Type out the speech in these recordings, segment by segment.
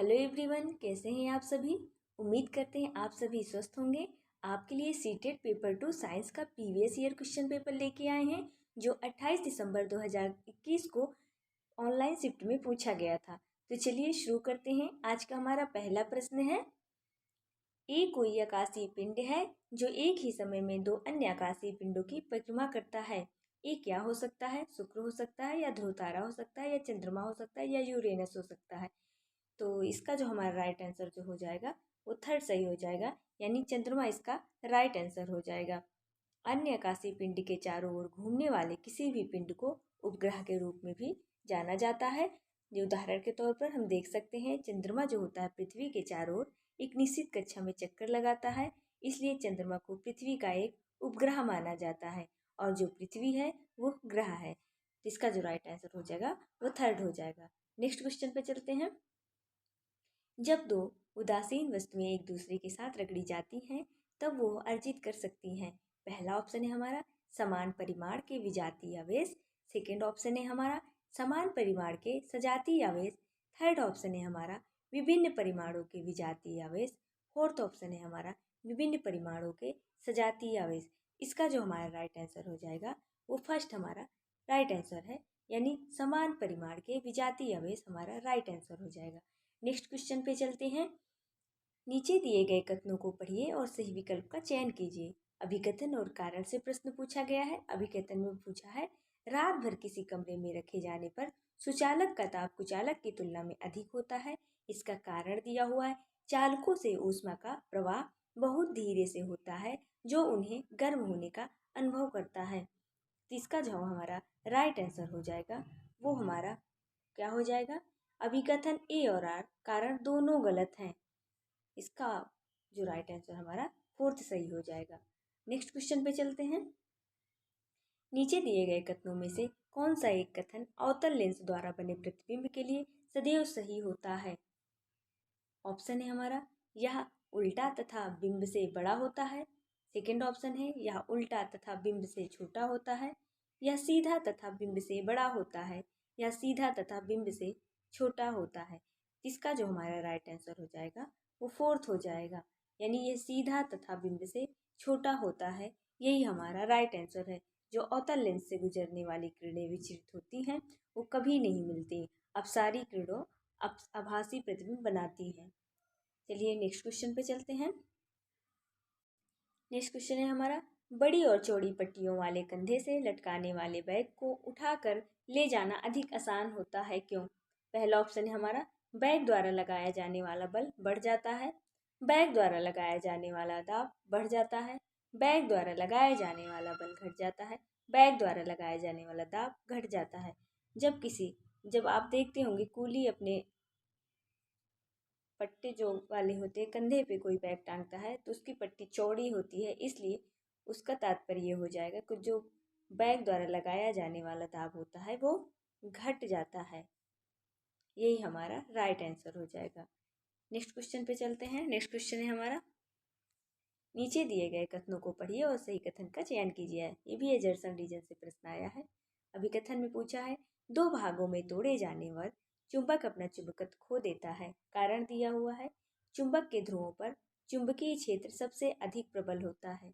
Hello everyone, कैसे हैं आप सभी। उम्मीद करते हैं आप सभी स्वस्थ होंगे। आपके लिए सीटेट पेपर 2 साइंस का प्रीवियस ईयर क्वेश्चन पेपर लेके आए हैं जो 28 दिसंबर 2021 को ऑनलाइन शिफ्ट में पूछा गया था। तो चलिए शुरू करते हैं। आज का हमारा पहला प्रश्न है, कोई आकाशीय पिंड है जो एक ही समय में दो अन्य आकाशीय पिंडों की परिक्रमा करता है। क्या हो सकता है? शुक्र हो सकता है, या ध्रुव तारा हो सकता है, या चंद्रमा हो सकता है, या यूरेनस हो सकता है। तो इसका जो हमारा राइट आंसर जो हो जाएगा वो थर्ड सही हो जाएगा, यानी चंद्रमा इसका राइट आंसर हो जाएगा। अन्य आकाशीय पिंड के चारों ओर घूमने वाले किसी भी पिंड को उपग्रह के रूप में भी जाना जाता है। जो उदाहरण के तौर पर हम देख सकते हैं, चंद्रमा जो होता है पृथ्वी के चारों ओर एक निश्चित कक्षा में चक्कर लगाता है, इसलिए चंद्रमा को पृथ्वी का एक उपग्रह माना जाता है और जो पृथ्वी है वो ग्रह है। इसका जो राइट आंसर हो जाएगा वो थर्ड हो जाएगा। नेक्स्ट क्वेश्चन पे चलते हैं। जब दो उदासीन वस्तुएं एक दूसरे के साथ रगड़ी जाती हैं तब वो अर्जित कर सकती हैं। पहला ऑप्शन है हमारा समान परिमाण के विजातीय आवेश। सेकेंड ऑप्शन है हमारा समान परिमाण के सजातीय आवेश। थर्ड ऑप्शन है हमारा विभिन्न परिमाणों के विजातीय आवेश। फोर्थ ऑप्शन है हमारा विभिन्न परिमाणों के सजातीय आवेश। इसका जो हमारा राइट आंसर हो जाएगा वो फर्स्ट हमारा राइट आंसर है, यानी समान परिमाण के विजातीय आवेश हमारा राइट आंसर हो जाएगा। नेक्स्ट क्वेश्चन पे चलते हैं। नीचे दिए गए कथनों को पढ़िए और सही विकल्प का चयन कीजिए। अभिकथन और कारण से प्रश्न पूछा गया है। अभिकथन में पूछा है, रात भर किसी कमरे में रखे जाने पर सुचालक का ताप कुचालक की तुलना में अधिक होता है। इसका कारण दिया हुआ है, चालकों से ऊष्मा का प्रवाह बहुत धीरे से होता है जो उन्हें गर्म होने का अनुभव करता है। तो इसका जो हमारा राइट आंसर हो जाएगा वो हमारा क्या हो जाएगा? अभिकथन ए और आर, कारण दोनों गलत हैं। इसका जो राइट आंसर हमारा फोर्थ सही हो जाएगा। नेक्स्ट क्वेश्चन पे चलते हैं। नीचे दिए गए कथनों में से कौन सा एक कथन अवतल लेंस द्वारा बने प्रतिबिंब के लिए सदैव सही होता है? ऑप्शन है हमारा, यह उल्टा तथा बिंब से बड़ा होता है। सेकेंड ऑप्शन है, यह उल्टा तथा बिंब से छोटा होता है। यह सीधा तथा बिंब से बड़ा होता है। यह सीधा तथा बिंब से छोटा होता है। इसका जो हमारा राइट आंसर हो जाएगा वो फोर्थ हो जाएगा, यानी ये सीधा तथा बिंब से छोटा होता है। यही हमारा राइट आंसर है। जो अवतल लेंस से गुजरने वाली किरणें विचरित होती हैं वो कभी नहीं मिलती। अब सारी किरणों आभासी प्रतिबिंब बनाती हैं। चलिए नेक्स्ट क्वेश्चन पे चलते हैं। नेक्स्ट क्वेश्चन है हमारा, बड़ी और चौड़ी पट्टियों वाले कंधे से लटकाने वाले बैग को उठाकर ले जाना अधिक आसान होता है, क्यों? पहला ऑप्शन है हमारा, बैग द्वारा लगाया जाने वाला बल बढ़ जाता है। बैग द्वारा लगाया जाने वाला दाब बढ़ जाता है। बैग द्वारा लगाया जाने वाला बल घट जाता है। बैग द्वारा लगाया जाने वाला दाब घट जाता है। जब आप देखते होंगे कुली अपने पट्टे जो वाले होते हैं, कंधे पे कोई बैग टांगता है तो उसकी पट्टी चौड़ी होती है, इसलिए उसका तात्पर्य ये हो जाएगा कि जो बैग द्वारा लगाया जाने वाला दाब होता है वो घट जाता है। यही हमारा राइट आंसर हो जाएगा। नेक्स्ट क्वेश्चन पे चलते हैं। नेक्स्ट क्वेश्चन है हमारा, नीचे दिए गए कथनों को पढ़िए और सही कथन का चयन कीजिए। ये भी एजर्सन रीजन से प्रश्न आया है। अभिकथन में पूछा है, दो भागों में तोड़े जाने पर चुंबक अपना चुंबकत्व खो देता है। कारण दिया हुआ है, चुंबक के ध्रुवों पर चुंबकीय क्षेत्र सबसे अधिक प्रबल होता है।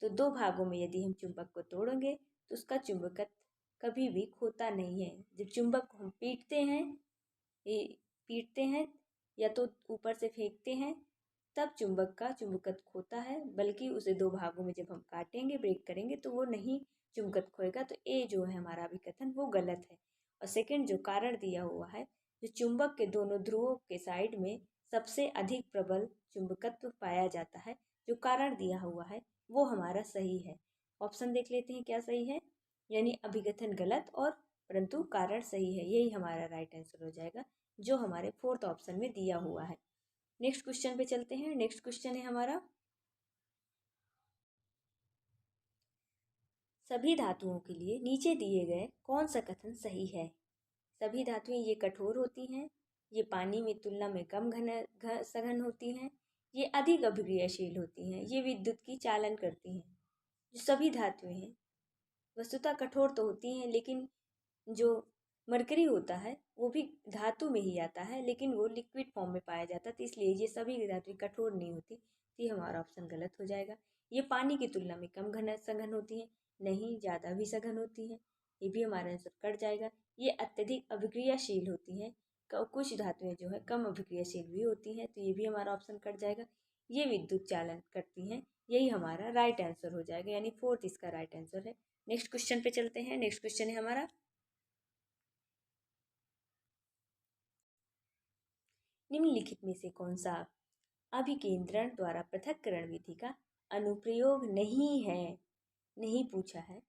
तो दो भागों में यदि हम चुंबक को तोड़ेंगे तो उसका चुंबकत्व कभी भी खोता नहीं है। जब चुंबक को हम पीटते हैं या तो ऊपर से फेंकते हैं तब चुंबक का चुंबकत्व खोता है, बल्कि उसे दो भागों में जब हम काटेंगे, ब्रेक करेंगे तो वो नहीं चुंबकत्व खोएगा। तो ए जो है हमारा अभिकथन वो गलत है। और सेकंड जो कारण दिया हुआ है, जो चुंबक के दोनों ध्रुवों के साइड में सबसे अधिक प्रबल चुंबकत्व पाया जाता है, जो कारण दिया हुआ है वो हमारा सही है। ऑप्शन देख लेते हैं क्या सही है, यानी अभिकथन गलत और परंतु कारण सही है। यही हमारा राइट आंसर हो जाएगा जो हमारे फोर्थ ऑप्शन में दिया हुआ है। नेक्स्ट क्वेश्चन पे चलते हैं। नेक्स्ट क्वेश्चन है हमारा, सभी धातुओं के लिए नीचे दिए गए कौन सा कथन सही है? सभी धातुएं ये कठोर होती हैं, ये पानी में तुलना में कम सघन होती हैं, ये अधिक अभिक्रियाशील होती हैं, ये विद्युत की चालन करती हैं। जो सभी धातुएं हैं वस्तुतः कठोर तो होती हैं, लेकिन जो मरकरी होता है वो भी धातु में ही आता है, लेकिन वो लिक्विड फॉर्म में पाया जाता है, तो इसलिए ये सभी धातुएं कठोर नहीं होती, तो ये हमारा ऑप्शन गलत हो जाएगा। ये पानी की तुलना में कम घन सघन होती हैं, नहीं ज़्यादा भी सघन होती हैं, ये भी हमारा आंसर कट जाएगा। ये अत्यधिक अभिक्रियाशील होती हैं, कुछ धातुएं जो है कम अभिक्रियाशील भी होती हैं, तो ये भी हमारा ऑप्शन कट जाएगा। ये विद्युत चालन करती हैं, यही हमारा राइट आंसर हो जाएगा, यानी फोर्थ इसका राइट आंसर है। नेक्स्ट क्वेश्चन पे चलते हैं। नेक्स्ट क्वेश्चन है हमारा, निम्नलिखित में से कौन सा अभिकेंद्रण द्वारा पृथक्करण विधि का अनुप्रयोग नहीं है, नहीं पूछा है।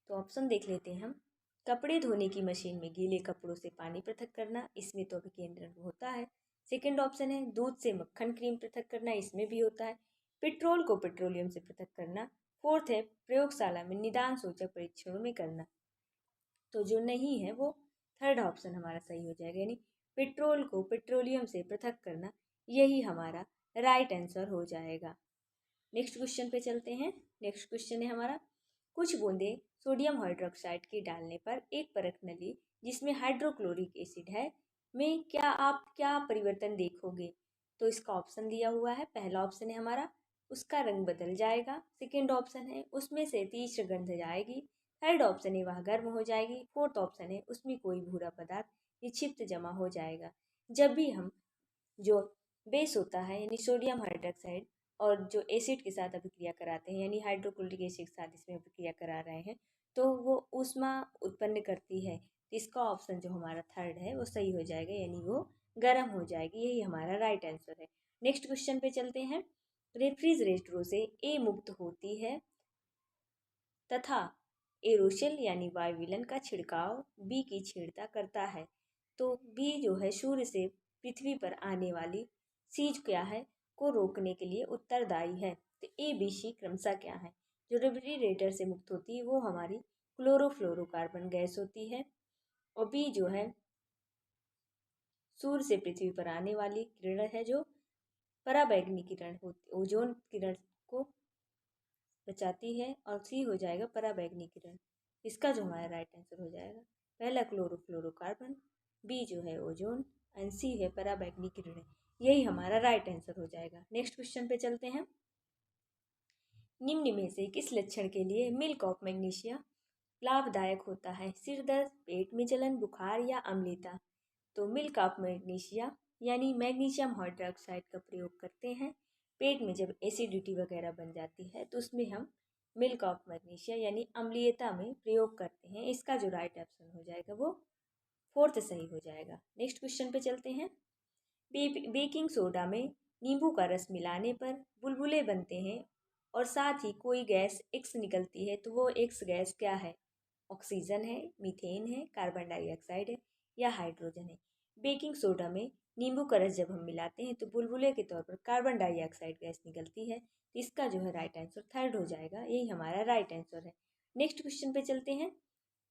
तो ऑप्शन देख लेते हैं हम। कपड़े धोने की मशीन में गीले कपड़ों से पानी पृथक करना, इसमें तो अभिकेंद्रण होता है। सेकंड ऑप्शन है दूध से मक्खन क्रीम पृथक करना, इसमें भी होता है। पेट्रोल को पेट्रोलियम से पृथक करना। फोर्थ है प्रयोगशाला में निदान सूचक परीक्षणों में करना। तो जो नहीं है वो थर्ड ऑप्शन हमारा सही हो जाएगा, यानी पेट्रोल को पेट्रोलियम से पृथक करना, यही हमारा राइट आंसर हो जाएगा। नेक्स्ट क्वेश्चन पे चलते हैं। नेक्स्ट क्वेश्चन है हमारा, कुछ बूंदे सोडियम हाइड्रोक्साइड की डालने पर एक परख नली जिसमें हाइड्रोक्लोरिक एसिड है में क्या परिवर्तन देखोगे। तो इसका ऑप्शन दिया हुआ है। पहला ऑप्शन है हमारा उसका रंग बदल जाएगा। सेकेंड ऑप्शन है उसमें से तीव्र गंध जाएगी। थर्ड ऑप्शन है वह गर्म हो जाएगी। फोर्थ ऑप्शन है उसमें कोई भूरा पदार्थ निक्षिप्त जमा हो जाएगा। जब भी हम जो बेस होता है यानी सोडियम हाइड्रोक्साइड और जो एसिड के साथ अभिक्रिया कराते हैं, यानी हाइड्रोक्लोरिक एसिड के साथ इसमें अभिक्रिया करा रहे हैं, तो वो ऊष्मा उत्पन्न करती है। तो इसका ऑप्शन जो हमारा थर्ड है वो सही हो जाएगा, यानी वो गर्म हो जाएगी, यही हमारा राइट आंसर है। नेक्स्ट क्वेश्चन पे चलते हैं। रेफ्रिजरेटरों से ए मुक्त होती है तथा एरोशल यानी वायुविलन का छिड़काव बी की छेड़ता करता है। तो बी जो है सूर्य से पृथ्वी पर आने वाली सीज क्या है को रोकने के लिए उत्तरदायी है। तो ए बी सी क्रमशः क्या है। जो रेफ्रिजरेटर से मुक्त होती है वो हमारी क्लोरोफ्लोरोकार्बन गैस होती है, और बी जो है सूर्य से पृथ्वी पर आने वाली किरण है जो पराबैंगनी किरण होती, ओजोन किरण को बचाती है, और सी हो जाएगा पराबैंगनी किरण। इसका जो हमारा राइट आंसर हो जाएगा पहला क्लोरोफ्लोरोकार्बन, बी जो है ओजोन, एंड सी है पराबैंगनी किरण। यही हमारा राइट आंसर हो जाएगा। नेक्स्ट क्वेश्चन पे चलते हैं। निम्न में से किस लक्षण के लिए मिल्क ऑफ मैग्नीशिया लाभदायक होता है। सिर दर्द, पेट में जलन, बुखार या अम्लता। तो मिल्क ऑफ मैग्नीशिया यानी मैग्नीशियम हाइड्रोक्साइड का प्रयोग करते हैं। पेट में जब एसिडिटी वगैरह बन जाती है तो उसमें हम मिल्क ऑफ मैग्नीशिया यानी अम्लीयता में प्रयोग करते हैं। इसका जो राइट ऑप्शन हो जाएगा वो फोर्थ सही हो जाएगा। नेक्स्ट क्वेश्चन पे चलते हैं। बेकिंग सोडा में नींबू का रस मिलाने पर बुलबुले बनते हैं और साथ ही कोई गैस एक्स निकलती है, तो वो एक्स गैस क्या है। ऑक्सीजन है, मीथेन है, कार्बन डाइऑक्साइड है या हाइड्रोजन है। बेकिंग सोडा में नींबू का रस जब हम मिलाते हैं तो बुलबुले के तौर पर कार्बन डाइऑक्साइड गैस निकलती है। तो इसका जो है राइट आंसर थर्ड हो जाएगा, यही हमारा राइट आंसर है। नेक्स्ट क्वेश्चन पे चलते हैं।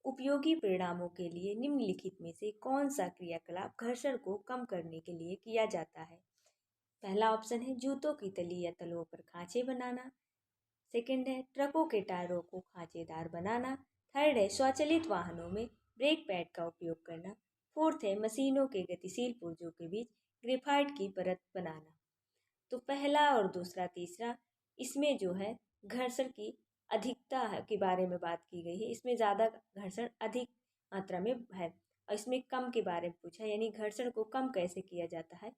उपयोगी परिणामों के लिए निम्नलिखित में से कौन सा क्रियाकलाप घर्षण को कम करने के लिए किया जाता है। पहला ऑप्शन है जूतों की तली या तलों पर खांचे बनाना। सेकंड है ट्रकों के टायरों को खांचेदार बनाना। थर्ड है स्वचालित वाहनों में ब्रेक पैड का उपयोग करना। फोर्थ है मशीनों के गतिशील पुर्जों के बीच ग्रेफाइट की परत बनाना। तो पहला और दूसरा तीसरा, इसमें जो है घर्षण की अधिकता के बारे में बात की गई है। इसमें ज़्यादा घर्षण अधिक मात्रा में है, और इसमें कम के बारे में पूछा, यानी घर्षण को कम कैसे किया जाता है।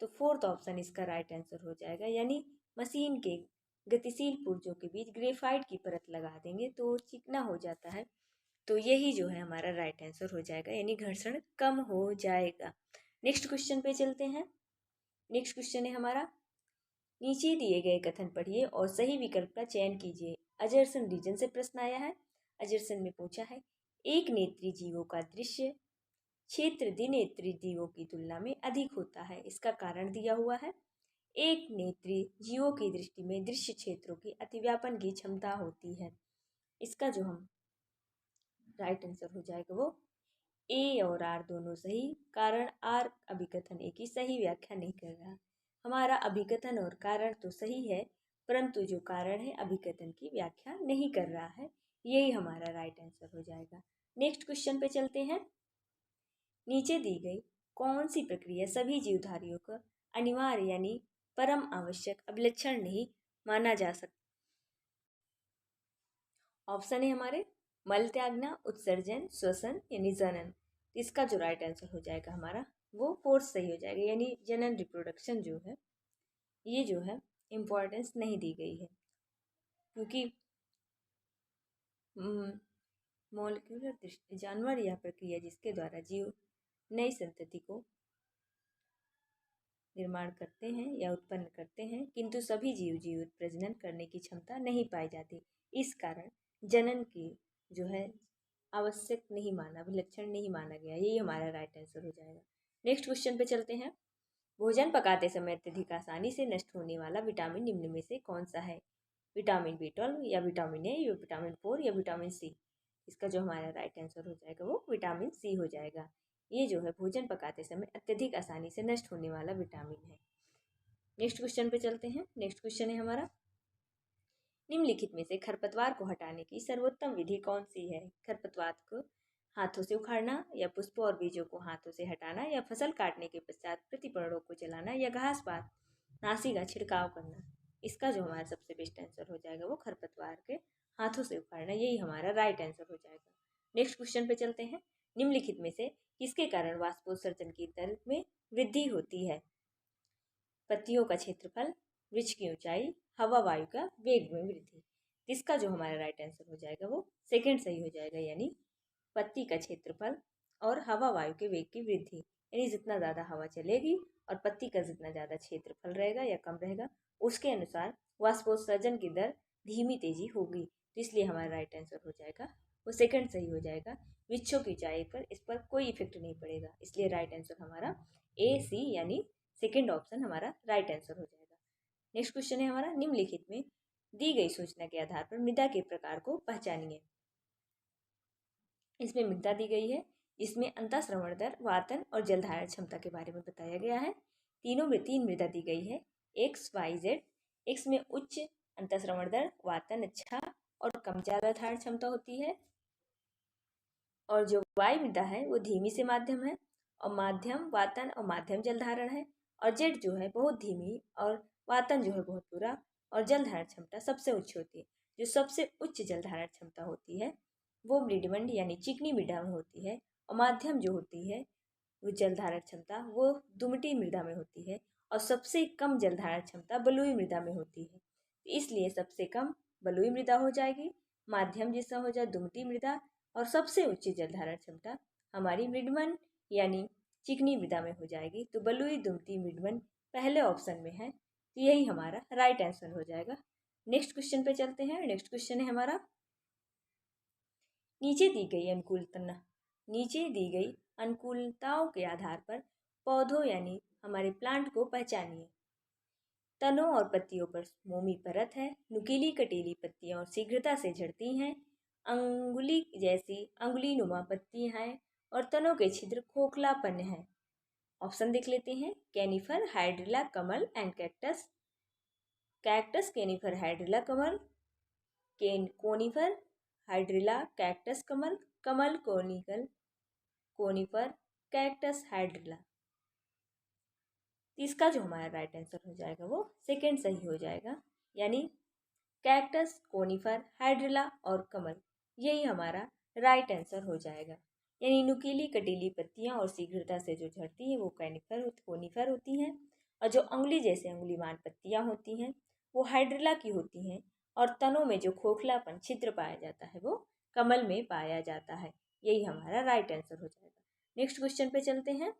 तो फोर्थ ऑप्शन इसका राइट आंसर हो जाएगा, यानी मशीन के गतिशील पुर्जों के बीच ग्रेफाइट की परत लगा देंगे तो चिकना हो जाता है। तो यही जो है हमारा राइट आंसर हो जाएगा, यानी घर्षण कम हो जाएगा। नेक्स्ट क्वेश्चन पे चलते हैं। नेक्स्ट क्वेश्चन है हमारा, नीचे दिए गए कथन पढ़िए और सही विकल्प का चयन कीजिए। अजरसन रीजन से प्रश्न आया है। अजरसन में पूछा है एक नेत्री जीवों का दृश्य क्षेत्र द्विनेत्री जीवों की तुलना में अधिक होता है, इसका कारण दिया हुआ है। एक नेत्री जीवों की दृष्टि में दृश्य क्षेत्रों की अतिव्यापन की क्षमता होती है। इसका जो हम राइट आंसर हो जाएगा वो ए और आर दोनों सही, कारण आर अभिकथन ए की सही व्याख्या नहीं कर रहा। हमारा अभिकथन और कारण तो सही है, परंतु जो कारण है अभिकथन की व्याख्या नहीं कर रहा है, यही हमारा राइट आंसर हो जाएगा। नेक्स्ट क्वेश्चन पे चलते हैं। नीचे दी गई कौन सी प्रक्रिया सभी जीवधारियों का अनिवार्य यानी परम आवश्यक अभिलक्षण नहीं माना जा सकता? ऑप्शन है हमारे मल त्यागना, उत्सर्जन, श्वसन यानी जनन। इसका जो राइट आंसर हो जाएगा हमारा वो फोर्थ सही हो जाएगा, यानी जनन रिप्रोडक्शन जो है ये जो है इम्पोर्टेंस नहीं दी गई है, क्योंकि मॉलिक्यूलर दृष्टि जानवर या प्रक्रिया जिसके द्वारा जीव नई संतति को निर्माण करते हैं या उत्पन्न करते हैं, किंतु सभी जीव जीवित प्रजनन करने की क्षमता नहीं पाई जाती। इस कारण जनन की जो है आवश्यक नहीं माना, विलक्षण नहीं माना गया। यही हमारा राइट आंसर हो जाएगा। नेक्स्ट क्वेश्चन पे चलते हैं। भोजन पकाते समय अत्यधिक आसानी से नष्ट होने वाला विटामिन निम्न में से कौन सा है? विटामिन B12 या विटामिन ए या विटामिन 4 या विटामिन सी? इसका जो हमारा राइट आंसर हो जाएगा वो विटामिन सी हो जाएगा। ये जो है भोजन पकाते समय अत्यधिक आसानी से नष्ट होने वाला विटामिन है। नेक्स्ट क्वेश्चन पे चलते हैं। नेक्स्ट क्वेश्चन है हमारा, निम्नलिखित में से खरपतवार को हटाने की सर्वोत्तम विधि कौन सी है? खरपतवार को हाथों से उखाड़ना या पुष्पों और बीजों को हाथों से हटाना या फसल काटने के पश्चात प्रतिपर्णों को जलाना या घास पात नासी का छिड़काव करना? इसका जो हमारा सबसे बेस्ट आंसर हो जाएगा वो खरपतवार के हाथों से उखाड़ना। यही हमारा राइट आंसर हो जाएगा। नेक्स्ट क्वेश्चन पे चलते हैं। निम्नलिखित में से किसके कारण वाष्पोत्सर्जन की दर में वृद्धि होती है? पत्तियों का क्षेत्रफल, वृक्ष की ऊंचाई, हवा वायु का वेग में वृद्धि। इसका जो हमारा राइट आंसर हो जाएगा वो सेकंड सही हो जाएगा, यानी पत्ती का क्षेत्रफल और हवा वायु के वेग की वृद्धि। यानी जितना ज़्यादा हवा चलेगी और पत्ती का जितना ज़्यादा क्षेत्रफल रहेगा या कम रहेगा उसके अनुसार वाष्पोत्सर्जन की दर धीमी तेजी होगी। तो इसलिए हमारा राइट आंसर हो जाएगा वो सेकंड सही हो जाएगा। वृक्षों की ऊंचाई पर इस पर कोई इफेक्ट नहीं पड़ेगा, इसलिए राइट आंसर हमारा ए सी यानी सेकेंड ऑप्शन हमारा राइट आंसर हो जाएगा। नेक्स्ट क्वेश्चन है हमारा, निम्नलिखित में दी गई सूचना के आधार पर मृदा के प्रकार को पहचानिए। इसमें मृदा दी गई है, इसमें अंतःश्रवण दर, वातन और जलधारण क्षमता के बारे में बताया गया है। तीनों में तीन मृदा दी गई है, एक्स वाई जेड। एक्स में उच्च अंतःश्रवण दर, वातन अच्छा और कम जलधारण क्षमता होती है, और जो वाई मृदा है वो धीमी से माध्यम है और माध्यम वातन और माध्यम जलधारण है, और जेड जो है बहुत धीमी और वातन जो है बहुत बुरा और जलधारण क्षमता सबसे उच्च होती है। जो सबसे उच्च जलधारण क्षमता होती है वो मृदमंड यानी चिकनी मृदा में होती है, और माध्यम जो होती है वो जलधारण क्षमता वो दुमटी मृदा में होती है, और सबसे कम जलधारण क्षमता बलुई मृदा में होती है। इसलिए सबसे कम बलुई मृदा हो जाएगी, माध्यम जिसका हो जाए दुमटी मृदा, और सबसे उच्च जलधारण क्षमता हमारी मृदमंड यानी चिकनी मृदा में हो जाएगी। तो बलुई दुमती मृदमंड पहले ऑप्शन में है, तो यही हमारा राइट आंसर हो जाएगा। नेक्स्ट क्वेश्चन पे चलते हैं। नेक्स्ट क्वेश्चन है हमारा, नीचे दी गई अनुकूलताओं के आधार पर पौधों यानी हमारे प्लांट को पहचानिए। तनों और पत्तियों पर मोमी परत है, नुकीली कटीली पत्तियां और शीघ्रता से झड़ती हैं, अंगुली जैसी अंगुली नुमा पत्तियां हैं, और तनों के छिद्र खोखलापन है। ऑप्शन देख लेते हैं, कैनिफर, हाइड्रिला, कमल and cactus. Cactus, conifer, hydrilla, कमल, कोनिफर, हाइड्रिला, कैक्टस, कमल, कमल, कोनिकल, कोनिफर, कैक्टस, हाइड्रिला। इसका जो हमारा राइट आंसर हो जाएगा वो सेकंड सही हो जाएगा, यानी कैक्टस, कोनिफर, हाइड्रिला और कमल। यही हमारा राइट आंसर हो जाएगा। यानी नुकीली कटीली पत्तियां और शीघ्रता से जो झड़ती हैं वो कोनिफर होती हैं, और जो अंगुली जैसे अंगुलीमान पत्तियां होती हैं वो हाइड्रिला की होती हैं, और तनों में जो खोखलापन छिद्र पाया जाता है वो कमल में पाया जाता है। यही हमारा राइट आंसर हो जाएगा। नेक्स्ट क्वेश्चन पे चलते हैं।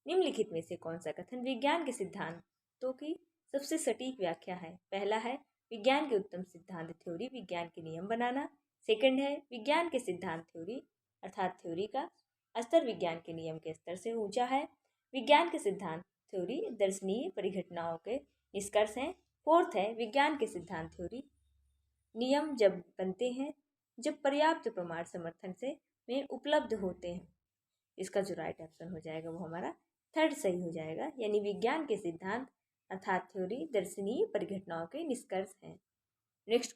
निम्नलिखित में से कौन सा कथन विज्ञान के सिद्धांतों की सबसे सटीक व्याख्या है? पहला है विज्ञान के उत्तम सिद्धांत थ्योरी विज्ञान के नियम बनाना। सेकंड है विज्ञान के सिद्धांत थ्योरी अर्थात थ्योरी का स्तर विज्ञान के नियम के स्तर से ऊंचा है। विज्ञान के सिद्धांत थ्योरी दर्शनीय परिघटनाओं के निष्कर्ष हैं। फोर्थ है विज्ञान के सिद्धांत थ्योरी नियम जब बनते हैं जब पर्याप्त प्रमाण समर्थन से में उपलब्ध होते हैं। इसका जो राइट ऑप्शन हो जाएगा वो हमारा थर्ड सही हो जाएगा, यानी विज्ञान के सिद्धांत अर्थात थ्योरी दर्शनीय परिघटनाओं के निष्कर्ष हैं। नेक्स्ट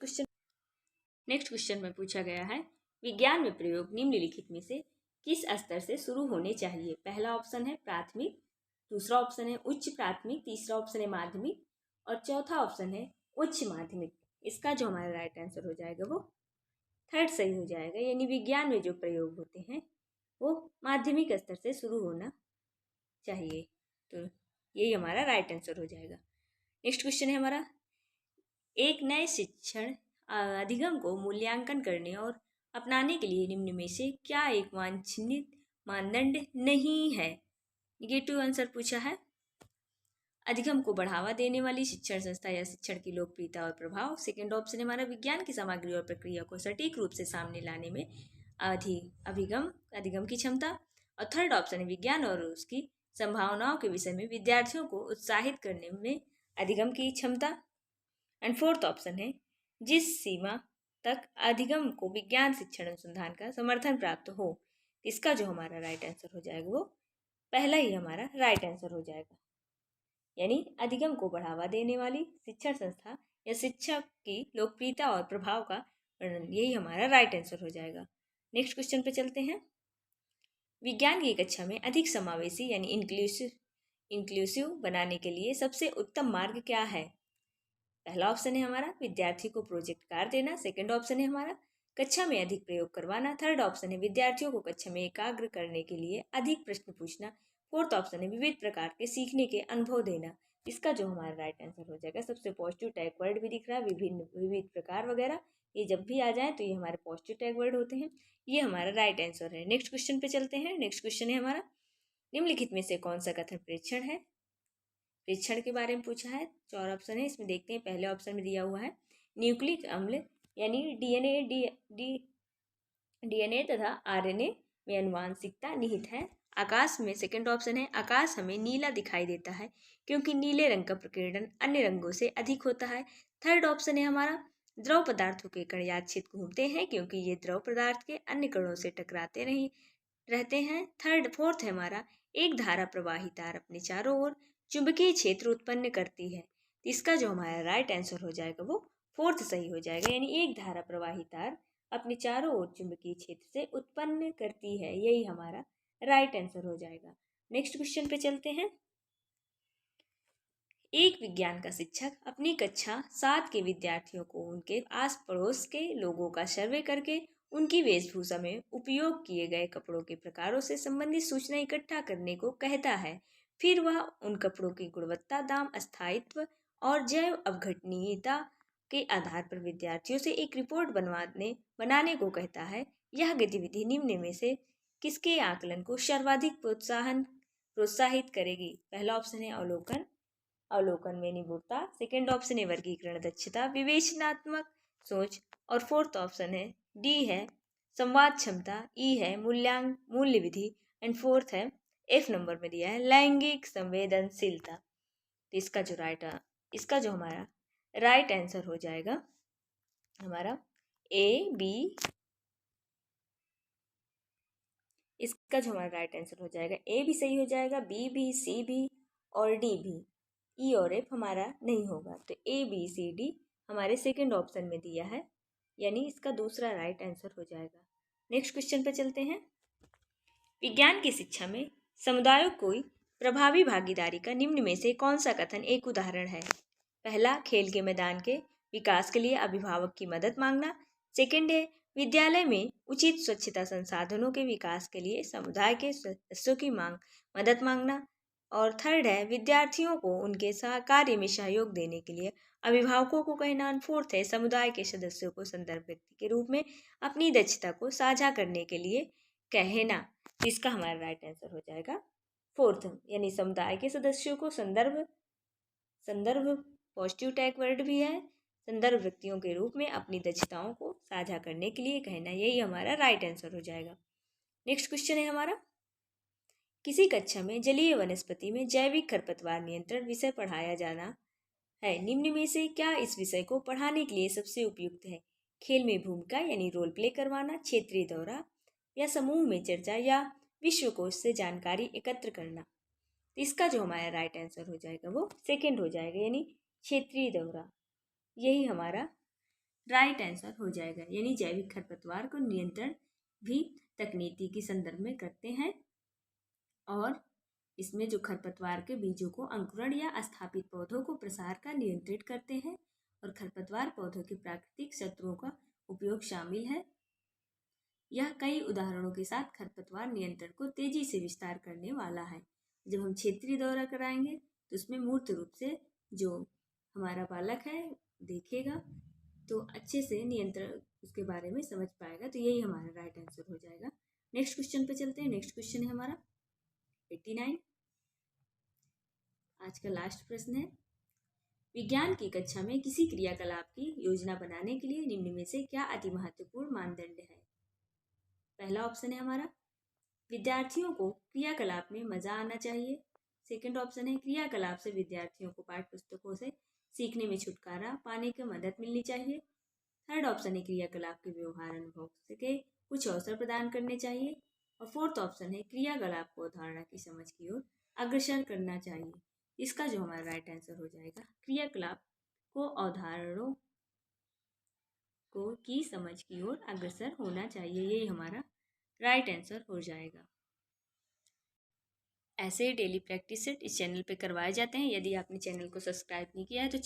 क्वेश्चन में पूछा गया है, विज्ञान में प्रयोग निम्नलिखित में से किस स्तर से शुरू होने चाहिए? पहला ऑप्शन है प्राथमिक, दूसरा ऑप्शन है उच्च प्राथमिक, तीसरा ऑप्शन है माध्यमिक और चौथा ऑप्शन है उच्च माध्यमिक। इसका जो हमारा राइट आंसर हो जाएगा वो थर्ड सही हो जाएगा, यानी विज्ञान में जो प्रयोग होते हैं वो माध्यमिक स्तर से शुरू होना चाहिए। तो यही हमारा राइट आंसर हो जाएगा। नेक्स्ट क्वेश्चन है हमारा, एक नए शिक्षण अधिगम को मूल्यांकन करने और अपनाने के लिए निम्न में से क्या एक वांछनीय मानदंड नहीं है? नेगेटिव आंसर पूछा है। अधिगम को बढ़ावा देने वाली शिक्षण संस्था या शिक्षण की लोकप्रियता और प्रभाव। सेकेंड ऑप्शन है हमारा, विज्ञान की सामग्री और प्रक्रिया को सटीक रूप से सामने लाने में अधिगम की क्षमता। और थर्ड ऑप्शन है, विज्ञान और उसकी संभावनाओं के विषय में विद्यार्थियों को उत्साहित करने में अधिगम की क्षमता। एंड फोर्थ ऑप्शन है, जिस सीमा तक अधिगम को विज्ञान शिक्षण अनुसंधान का समर्थन प्राप्त हो। इसका जो हमारा राइट आंसर हो जाएगा वो पहला ही हमारा राइट आंसर हो जाएगा, यानी अधिगम को बढ़ावा देने वाली शिक्षण संस्था या शिक्षक की लोकप्रियता और प्रभाव का वर्णन, यही हमारा राइट आंसर हो जाएगा। नेक्स्ट क्वेश्चन पे चलते हैं। विज्ञान की कक्षा में अधिक समावेशी यानी इंक्लूसिव बनाने के लिए सबसे उत्तम मार्ग क्या है? पहला ऑप्शन है हमारा, विद्यार्थी को प्रोजेक्ट कार्य देना। सेकंड ऑप्शन है हमारा, कक्षा में अधिक प्रयोग करवाना। थर्ड ऑप्शन है, विद्यार्थियों को कक्षा में एकाग्र करने के लिए अधिक प्रश्न पूछना। फोर्थ ऑप्शन है, विविध प्रकार के सीखने के अनुभव देना। इसका जो हमारा राइट आंसर हो जाएगा, सबसे पॉजिटिव टैग वर्ड भी दिख रहा है, विभिन्न विविध प्रकार वगैरह, ये जब भी आ जाए तो ये हमारे पॉजिटिव टैग वर्ड होते हैं। ये हमारा राइट आंसर है। नेक्स्ट क्वेश्चन पे चलते हैं। नेक्स्ट क्वेश्चन है हमारा, निम्नलिखित में से कौन सा कथन प्रेक्षण है? प्रेक्षण के बारे में पूछा है। 4 ऑप्शन है, इसमें देखते हैं। पहले ऑप्शन में दिया हुआ है, न्यूक्लिक अम्ल यानी डीएनए तथा आरएनए में आनुवांशिकता निहित है। आकाश में सेकंड ऑप्शन है, आकाश हमें नीला दिखाई देता है क्योंकि नीले रंग का प्रकीर्णन अन्य रंगों से अधिक होता है। थर्ड ऑप्शन है हमारा, द्रव पदार्थों के कण यादृच्छिक घूमते हैं क्योंकि ये द्रव पदार्थ के अन्य कणों से टकराते नहीं रहते हैं। फोर्थ है हमारा, एक धारा प्रवाही तार अपने चारों ओर चुंबकीय क्षेत्र उत्पन्न करती है। इसका जो हमारा राइट आंसर हो जाएगा वो फोर्थ सही हो जाएगा, यानी एक धारा प्रवाही तार अपने चारों ओर चुंबकीय क्षेत्र से उत्पन्न करती है, यही हमारा राइट आंसर हो जाएगा। नेक्स्ट क्वेश्चन पे चलते हैं। एक विज्ञान का शिक्षक अपनी कक्षा 7 के विद्यार्थियों को उनके आस पड़ोस के लोगों का सर्वे करके उनकी वेशभूषा में उपयोग किए गए कपड़ों के प्रकारों से संबंधित सूचना इकट्ठा करने को कहता है। फिर वह उन कपड़ों की गुणवत्ता, दाम, स्थायित्व और जैव अवघटनीयता के आधार पर विद्यार्थियों से एक रिपोर्ट बनाने को कहता है। यह गतिविधि निम्न में से किसके आकलन को सर्वाधिक प्रोत्साहित करेगी? पहला ऑप्शन है अवलोकन में निपुणता। सेकेंड ऑप्शन है वर्गीकरण दक्षता, विवेचनात्मक सोच। और फोर्थ ऑप्शन है डी है संवाद क्षमता, ई है मूल्य विधि एंड फोर्थ है एफ नंबर में दिया है लैंगिक संवेदनशीलता। तो इसका जो हमारा राइट आंसर हो जाएगा हमारा ए बी। इसका जो हमारा राइट आंसर हो जाएगा ए भी सही हो जाएगा, बी भी, सी भी और डी भी। ई और एफ हमारा नहीं होगा, तो ए बी सी डी हमारे सेकंड ऑप्शन में दिया है, यानी इसका दूसरा राइट आंसर हो जाएगा। नेक्स्ट क्वेश्चन पे चलते हैं। विज्ञान की शिक्षा में समुदायों की प्रभावी भागीदारी का निम्न में से कौन सा कथन एक उदाहरण है? पहला, खेल के मैदान के विकास के लिए अभिभावक की मदद मांगना। सेकंड है, विद्यालय में उचित स्वच्छता संसाधनों के विकास के लिए समुदाय के सदस्यों की मदद मांगना। और थर्ड है, विद्यार्थियों को उनके कार्य में सहयोग देने के लिए अभिभावकों को कहना। फोर्थ है, समुदाय के सदस्यों को संदर्भ व्यक्ति के रूप में अपनी दक्षता को साझा करने के लिए कहना। इसका हमारा राइट आंसर हो जाएगा फोर्थ, यानी समुदाय के सदस्यों को संदर्भ पॉजिटिव टैग वर्ड भी है, संदर्भ व्यक्तियों के रूप में अपनी दक्षताओं को साझा करने के लिए कहना, यही हमारा राइट आंसर हो जाएगा। नेक्स्ट क्वेश्चन है हमारा, किसी कक्षा में जलीय वनस्पति में जैविक खरपतवार नियंत्रण विषय पढ़ाया जाना है। निम्न में से क्या इस विषय को पढ़ाने के लिए सबसे उपयुक्त है? खेल में भूमिका यानी रोल प्ले करवाना, क्षेत्रीय दौरा या समूह में चर्चा या विश्वकोश से जानकारी एकत्र करना। इसका जो हमारा राइट आंसर हो जाएगा वो सेकंड हो जाएगा, यानी क्षेत्रीय दौरा, यही हमारा राइट आंसर हो जाएगा। यानी जैविक खरपतवार को नियंत्रण भी तकनीकी के संदर्भ में करते हैं और इसमें जो खरपतवार के बीजों को अंकुरण या स्थापित पौधों को प्रसार का नियंत्रित करते हैं और खरपतवार पौधों के प्राकृतिक शत्रुओं का उपयोग शामिल है। यह कई उदाहरणों के साथ खरपतवार नियंत्रण को तेजी से विस्तार करने वाला है। जब हम क्षेत्रीय दौरा कराएंगे तो उसमें मूर्त रूप से जो हमारा बालक है देखेगा तो अच्छे से नियंत्रण उसके बारे में समझ पाएगा। तो यही हमारा राइट आंसर हो जाएगा। नेक्स्ट क्वेश्चन पे चलते हैं। नेक्स्ट क्वेश्चन है हमारा 89। आज का लास्ट प्रश्न है, विज्ञान की कक्षा में किसी क्रियाकलाप की योजना बनाने के लिए निम्न में से क्या अति महत्वपूर्ण मानदंड है? पहला ऑप्शन है हमारा, विद्यार्थियों को क्रियाकलाप में मजा आना चाहिए। सेकंड ऑप्शन है, क्रियाकलाप से विद्यार्थियों को पाठ्य पुस्तकों से सीखने में छुटकारा पाने की मदद मिलनी चाहिए। थर्ड ऑप्शन है, क्रियाकलाप के व्यवहार अनुभव के कुछ अवसर प्रदान करने चाहिए। और फोर्थ ऑप्शन है, क्रियाकलाप को अवधारणा की समझ की ओर अग्रसर करना चाहिए। इसका जो हमारा राइट आंसर हो जाएगा, क्रियाकलाप को अवधारणाओं को की समझ की ओर अग्रसर होना चाहिए। यही हमारा राइट आंसर हो जाएगा। ऐसे डेली प्रैक्टिस सेट इस चैनल पे करवाए जाते हैं। यदि आपने चैनल को सब्सक्राइब नहीं किया है तो